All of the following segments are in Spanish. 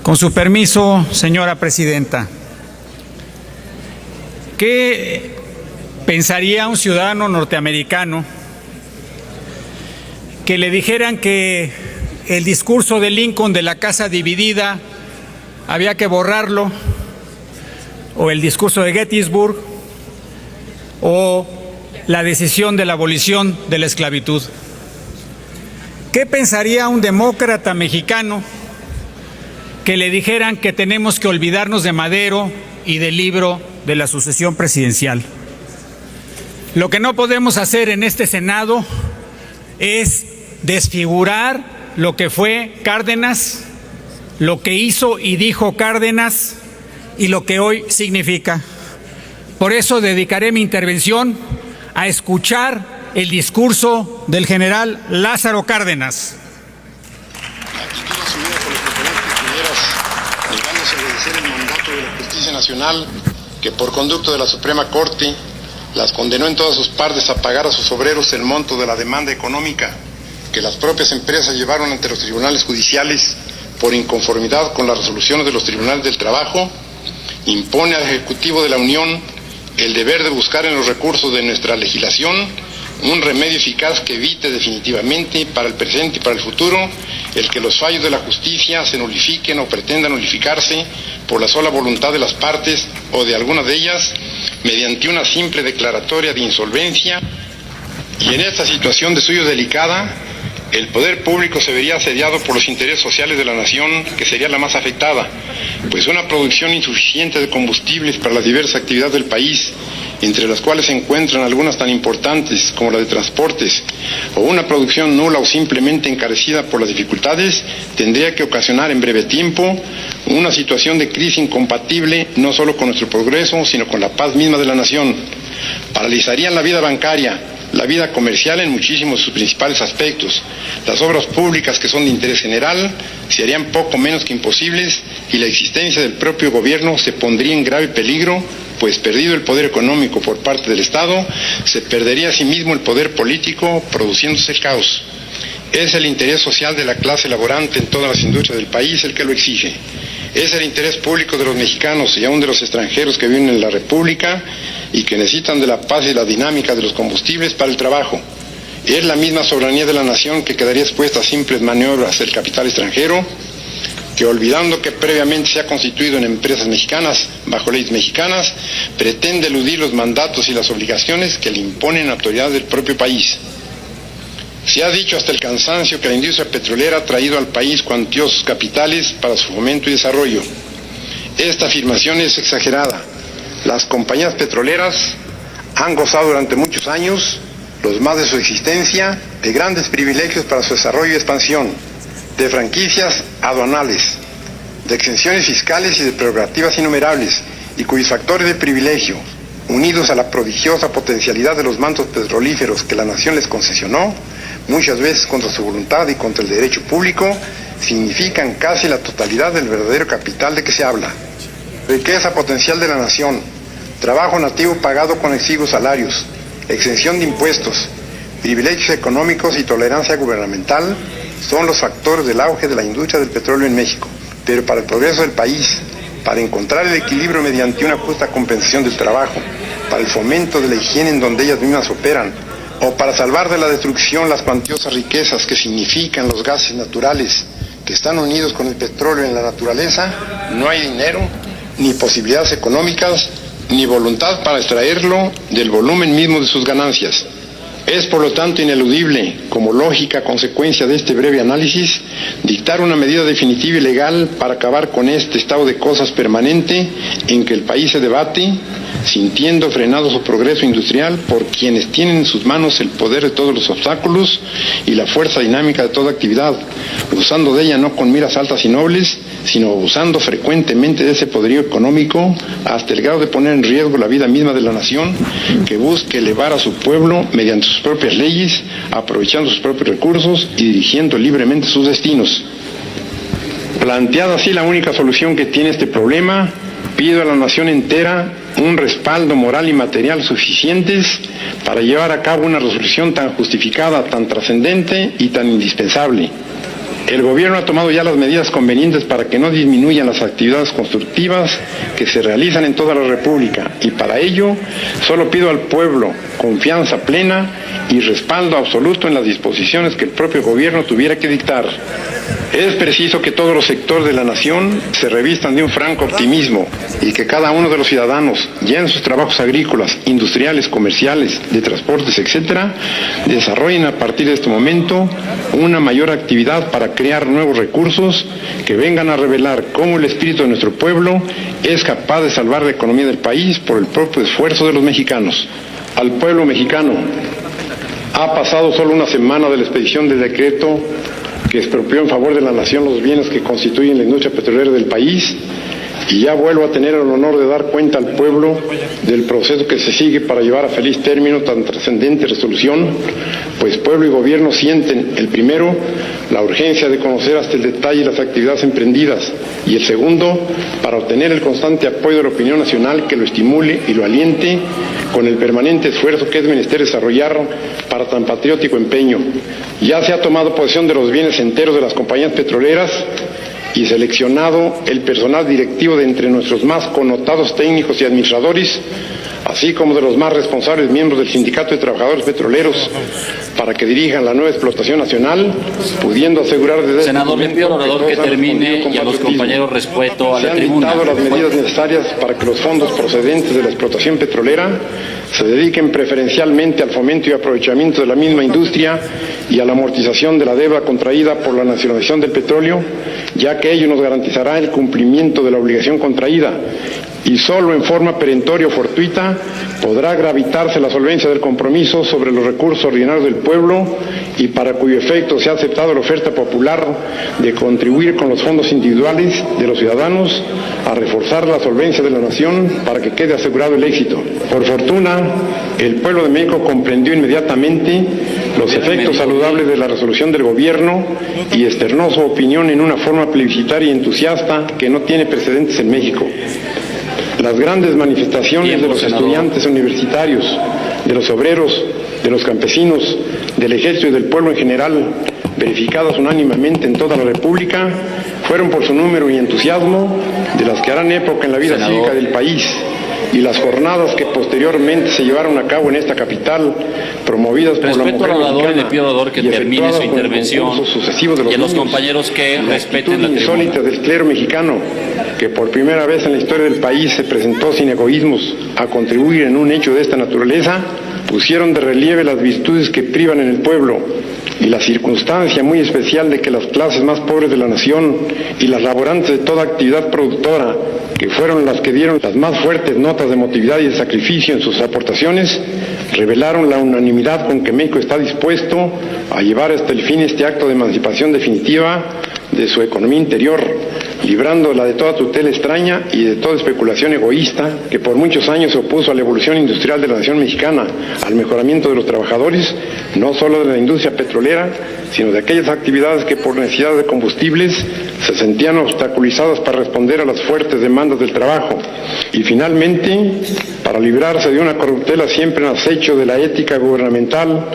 Con su permiso, señora presidenta, ¿qué pensaría un ciudadano norteamericano que le dijeran que el discurso de Lincoln de la casa dividida había que borrarlo, o el discurso de Gettysburg, o la decisión de la abolición de la esclavitud? ¿Qué pensaría un demócrata mexicano que le dijeran que tenemos que olvidarnos de Madero y del libro de la sucesión presidencial? Lo que no podemos hacer en este Senado es desfigurar lo que fue Cárdenas, lo que hizo y dijo Cárdenas y lo que hoy significa. Por eso dedicaré mi intervención a escuchar el discurso del general Lázaro Cárdenas. Actitud asumida por los proponentes primeras, negándose a obedecer el mandato de la Justicia Nacional, que por conducto de la Suprema Corte las condenó en todas sus partes a pagar a sus obreros el monto de la demanda económica que las propias empresas llevaron ante los tribunales judiciales por inconformidad con las resoluciones de los tribunales del trabajo, impone al Ejecutivo de la Unión el deber de buscar en los recursos de nuestra legislación un remedio eficaz que evite definitivamente para el presente y para el futuro el que los fallos de la justicia se nulifiquen o pretendan nulificarse por la sola voluntad de las partes o de algunas de ellas mediante una simple declaratoria de insolvencia. Y en esta situación de suyo delicada, el poder público se vería asediado por los intereses sociales de la nación, que sería la más afectada, pues una producción insuficiente de combustibles para las diversas actividades del país, entre las cuales se encuentran algunas tan importantes como la de transportes, o una producción nula o simplemente encarecida por las dificultades, tendría que ocasionar en breve tiempo una situación de crisis incompatible no solo con nuestro progreso, sino con la paz misma de la nación. Paralizarían la vida bancaria, la vida comercial en muchísimos de sus principales aspectos. Las obras públicas que son de interés general se harían poco menos que imposibles y la existencia del propio gobierno se pondría en grave peligro, pues perdido el poder económico por parte del Estado, se perdería asimismo el poder político, produciéndose el caos. Es el interés social de la clase laborante en todas las industrias del país el que lo exige. Es el interés público de los mexicanos y aún de los extranjeros que viven en la República y que necesitan de la paz y la dinámica de los combustibles para el trabajo. Es la misma soberanía de la nación que quedaría expuesta a simples maniobras del capital extranjero, que olvidando que previamente se ha constituido en empresas mexicanas, bajo leyes mexicanas, pretende eludir los mandatos y las obligaciones que le imponen autoridades del propio país. Se ha dicho hasta el cansancio que la industria petrolera ha traído al país cuantiosos capitales para su fomento y desarrollo. Esta afirmación es exagerada. Las compañías petroleras han gozado durante muchos años, los más de su existencia, de grandes privilegios para su desarrollo y expansión, de franquicias aduanales, de exenciones fiscales y de prerrogativas innumerables, y cuyos factores de privilegio, unidos a la prodigiosa potencialidad de los mantos petrolíferos que la nación les concesionó, muchas veces contra su voluntad y contra el derecho público, significan casi la totalidad del verdadero capital de que se habla. Riqueza potencial de la nación, trabajo nativo pagado con exiguos salarios, exención de impuestos, privilegios económicos y tolerancia gubernamental son los factores del auge de la industria del petróleo en México. Pero para el progreso del país, para encontrar el equilibrio mediante una justa compensación del trabajo, para el fomento de la higiene en donde ellas mismas operan, o para salvar de la destrucción las cuantiosas riquezas que significan los gases naturales que están unidos con el petróleo en la naturaleza, no hay dinero, ni posibilidades económicas, ni voluntad para extraerlo del volumen mismo de sus ganancias. Es por lo tanto ineludible, como lógica consecuencia de este breve análisis, dictar una medida definitiva y legal para acabar con este estado de cosas permanente en que el país se debate, sintiendo frenado su progreso industrial por quienes tienen en sus manos el poder de todos los obstáculos y la fuerza dinámica de toda actividad, usando de ella no con miras altas y nobles, sino abusando frecuentemente de ese poderío económico hasta el grado de poner en riesgo la vida misma de la nación, que busque elevar a su pueblo mediante sus propias leyes, aprovechando sus propios recursos y dirigiendo libremente sus destinos. Planteada así la única solución que tiene este problema, pido a la nación entera un respaldo moral y material suficientes para llevar a cabo una resolución tan justificada, tan trascendente y tan indispensable. El gobierno ha tomado ya las medidas convenientes para que no disminuyan las actividades constructivas que se realizan en toda la República, y para ello solo pido al pueblo confianza plena y respaldo absoluto en las disposiciones que el propio gobierno tuviera que dictar. Es preciso que todos los sectores de la nación se revistan de un franco optimismo y que cada uno de los ciudadanos, ya en sus trabajos agrícolas, industriales, comerciales, de transportes, etcétera, desarrollen a partir de este momento una mayor actividad para crear nuevos recursos que vengan a revelar cómo el espíritu de nuestro pueblo es capaz de salvar la economía del país por el propio esfuerzo de los mexicanos. Al pueblo mexicano, ha pasado solo una semana de la expedición del decreto que expropió en favor de la nación los bienes que constituyen la industria petrolera del país, y ya vuelvo a tener el honor de dar cuenta al pueblo del proceso que se sigue para llevar a feliz término tan trascendente resolución, pues pueblo y gobierno sienten, el primero, la urgencia de conocer hasta el detalle las actividades emprendidas, y el segundo, para obtener el constante apoyo de la opinión nacional que lo estimule y lo aliente con el permanente esfuerzo que es menester desarrollar para tan patriótico empeño. Ya se ha tomado posesión de los bienes enteros de las compañías petroleras y seleccionado el personal directivo de entre nuestros más connotados técnicos y administradores, así como de los más responsables miembros del Sindicato de Trabajadores Petroleros, para que dirijan la nueva explotación nacional, pudiendo asegurar desde Senador, le pido al orador que termine y a los compañeros respeto a la tribuna. Se han dictado las medidas necesarias para que los fondos procedentes de la explotación petrolera se dediquen preferencialmente al fomento y aprovechamiento de la misma industria y a la amortización de la deuda contraída por la nacionalización del petróleo, ya que ello nos garantizará el cumplimiento de la obligación contraída, y solo en forma perentoria o fortuita podrá gravitarse la solvencia del compromiso sobre los recursos ordinarios del pueblo, y para cuyo efecto se ha aceptado la oferta popular de contribuir con los fondos individuales de los ciudadanos a reforzar la solvencia de la nación para que quede asegurado el éxito. Por fortuna, el pueblo de México comprendió inmediatamente los efectos saludables de la resolución del gobierno y externó su opinión en una forma plebiscitaria y entusiasta que no tiene precedentes en México. Las grandes manifestaciones de los estudiantes universitarios, de los obreros, de los campesinos, del ejército y del pueblo en general, verificadas unánimemente en toda la República, fueron por su número y entusiasmo de las que harán época en la vida cívica del país, y las jornadas que posteriormente se llevaron a cabo en esta capital, promovidas por la mujer mexicana, le pido al orador que termine su intervención, y a los compañeros que respeten la tribuna. Insólita del clero mexicano, que por primera vez en la historia del país se presentó sin egoísmos a contribuir en un hecho de esta naturaleza, pusieron de relieve las virtudes que privan en el pueblo y la circunstancia muy especial de que las clases más pobres de la nación y las laborantes de toda actividad productora, que fueron las que dieron las más fuertes notas de emotividad y de sacrificio en sus aportaciones, revelaron la unanimidad con que México está dispuesto a llevar hasta el fin este acto de emancipación definitiva de su economía interior, librándola de toda tutela extraña y de toda especulación egoísta que por muchos años se opuso a la evolución industrial de la nación mexicana, al mejoramiento de los trabajadores, no solo de la industria petrolera, sino de aquellas actividades que por necesidad de combustibles se sentían obstaculizadas para responder a las fuertes demandas del trabajo. Y finalmente, para librarse de una corruptela siempre en acecho de la ética gubernamental,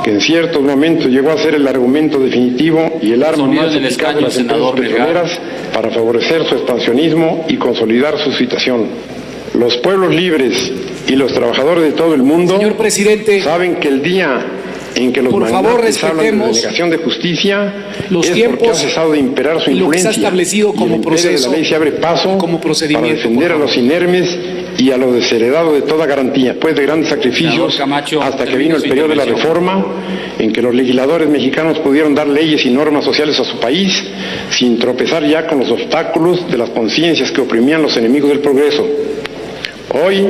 que en ciertos momentos llegó a ser el argumento definitivo y el arma más eficaz de las empresas petroleras para favorecer su expansionismo y consolidar su situación. Los pueblos libres y los trabajadores de todo el mundo, señor presidente, saben que el día en que los magnates hablan de negación de justicia es porque ha cesado de imperar su influencia, establecido como y el imperio de la ley se abre paso para defender a los inermes y a los desheredados de toda garantía, después de grandes sacrificios, hasta que vino el periodo de la reforma, en que los legisladores mexicanos pudieron dar leyes y normas sociales a su país, sin tropezar ya con los obstáculos de las conciencias que oprimían los enemigos del progreso. Hoy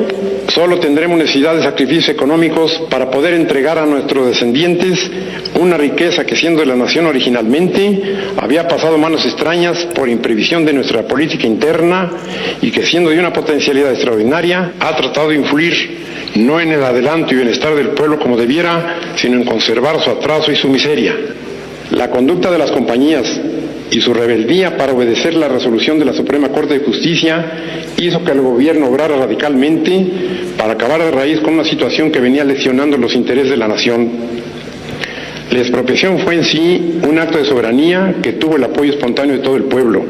solo tendremos necesidad de sacrificios económicos para poder entregar a nuestros descendientes una riqueza que, siendo de la nación originalmente, había pasado a manos extrañas por imprevisión de nuestra política interna, y que, siendo de una potencialidad extraordinaria, ha tratado de influir no en el adelanto y bienestar del pueblo como debiera, sino en conservar su atraso y su miseria. La conducta de las compañías y su rebeldía para obedecer la resolución de la Suprema Corte de Justicia hizo que el gobierno obrara radicalmente para acabar de raíz con una situación que venía lesionando los intereses de la nación. La expropiación fue en sí un acto de soberanía que tuvo el apoyo espontáneo de todo el pueblo.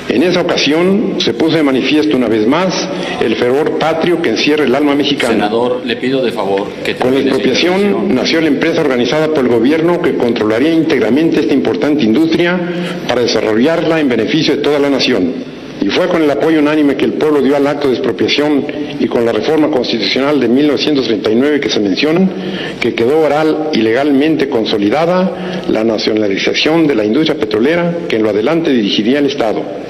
En esa ocasión se puso de manifiesto una vez más el fervor patrio que encierra el alma mexicana. Senador, le pido de favor que Con la expropiación nació la empresa organizada por el gobierno que controlaría íntegramente esta importante industria para desarrollarla en beneficio de toda la nación. Y fue con el apoyo unánime que el pueblo dio al acto de expropiación y con la reforma constitucional de 1939 que se menciona, que quedó oral y legalmente consolidada la nacionalización de la industria petrolera que en lo adelante dirigiría el Estado.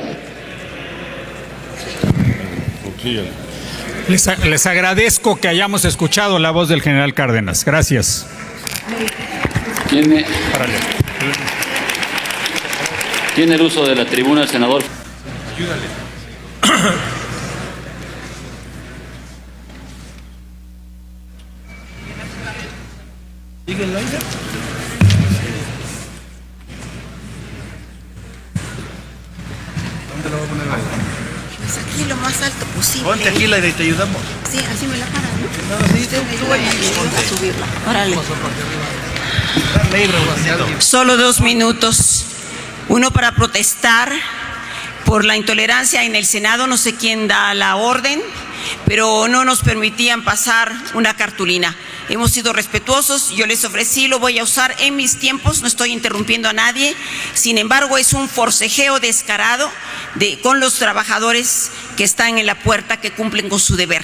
Les agradezco que hayamos escuchado la voz del general Cárdenas. Gracias. Tiene el uso de la tribuna el senador. Ayúdale. ¿Sigue el aire? ¿Dónde lo va a poner el aire? Pues aquí lo más alto posible. Ponte aquí la aire y te ayudamos. Sí, así me la paran, ¿no? No, sí, tú ahí, A subirla. Órale. Libre, Juanito. Solo 2 minutos. Uno para protestar por la intolerancia en el Senado. No sé quién da la orden, pero no nos permitían pasar una cartulina. Hemos sido respetuosos, yo les ofrecí, lo voy a usar en mis tiempos, no estoy interrumpiendo a nadie. Sin embargo, es un forcejeo descarado con los trabajadores que están en la puerta, que cumplen con su deber.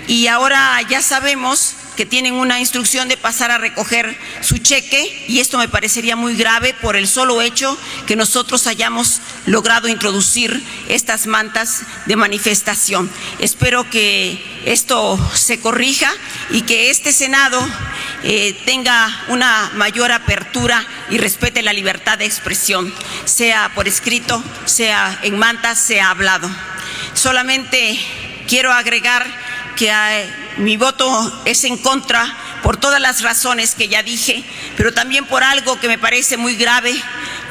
Y ahora ya sabemos que tienen una instrucción de pasar a recoger su cheque, y esto me parecería muy grave por el solo hecho que nosotros hayamos logrado introducir estas mantas de manifestación. Espero que esto se corrija y que este Senado tenga una mayor apertura y respete la libertad de expresión, sea por escrito, sea en mantas, sea hablado. Solamente quiero agregar que mi voto es en contra por todas las razones que ya dije, pero también por algo que me parece muy grave,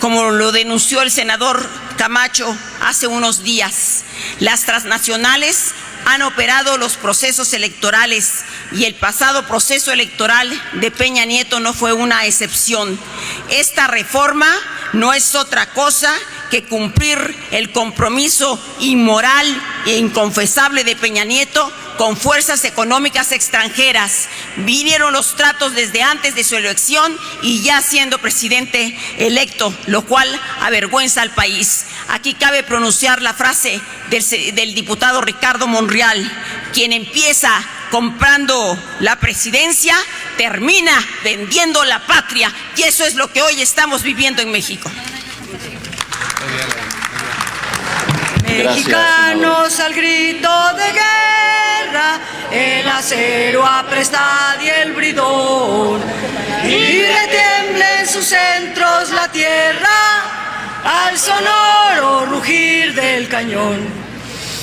como lo denunció el senador Camacho hace unos días. Las transnacionales han operado los procesos electorales y el pasado proceso electoral de Peña Nieto no fue una excepción. Esta reforma no es otra cosa que cumplir el compromiso inmoral e inconfesable de Peña Nieto con fuerzas económicas extranjeras. Vinieron los tratos desde antes de su elección y ya siendo presidente electo, lo cual avergüenza al país. Aquí cabe pronunciar la frase del diputado Ricardo Monreal: quien empieza comprando la presidencia, termina vendiendo la patria, y eso es lo que hoy estamos viviendo en México. Mexicanos al grito de guerra, el acero apresta y el bridón, y retiembla en sus centros la tierra al sonoro rugir del cañón.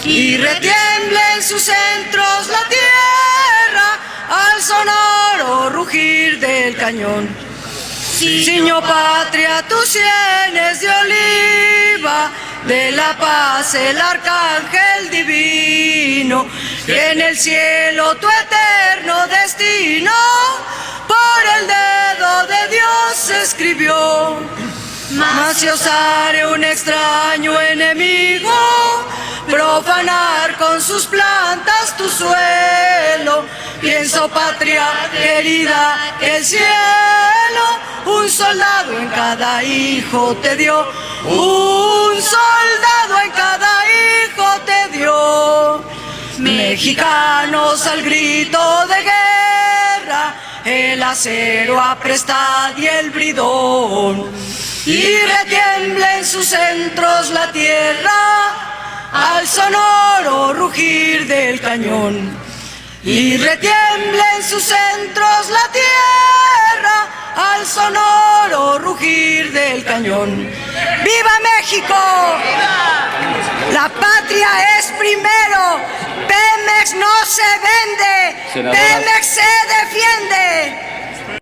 Y retiembla en sus centros la tierra al sonoro rugir del cañón. Ciño patria, tus sienes de oliva, de la paz el arcángel divino, que en el cielo tu eterno destino por el dedo de Dios escribió. Mas si osare un extraño enemigo profanar con sus plantas tu suelo, pienso, patria querida, que el cielo un soldado en cada hijo te dio, un soldado en cada hijo te dio. Mexicanos al grito de guerra, el acero apresta y el bridón, y retiembla en sus centros la tierra al sonoro rugir del cañón. Y retiembla en sus centros la tierra al sonoro rugir del cañón. ¡Viva México! La patria es primero. Pemex no se vende. Senadora. Pemex se defiende.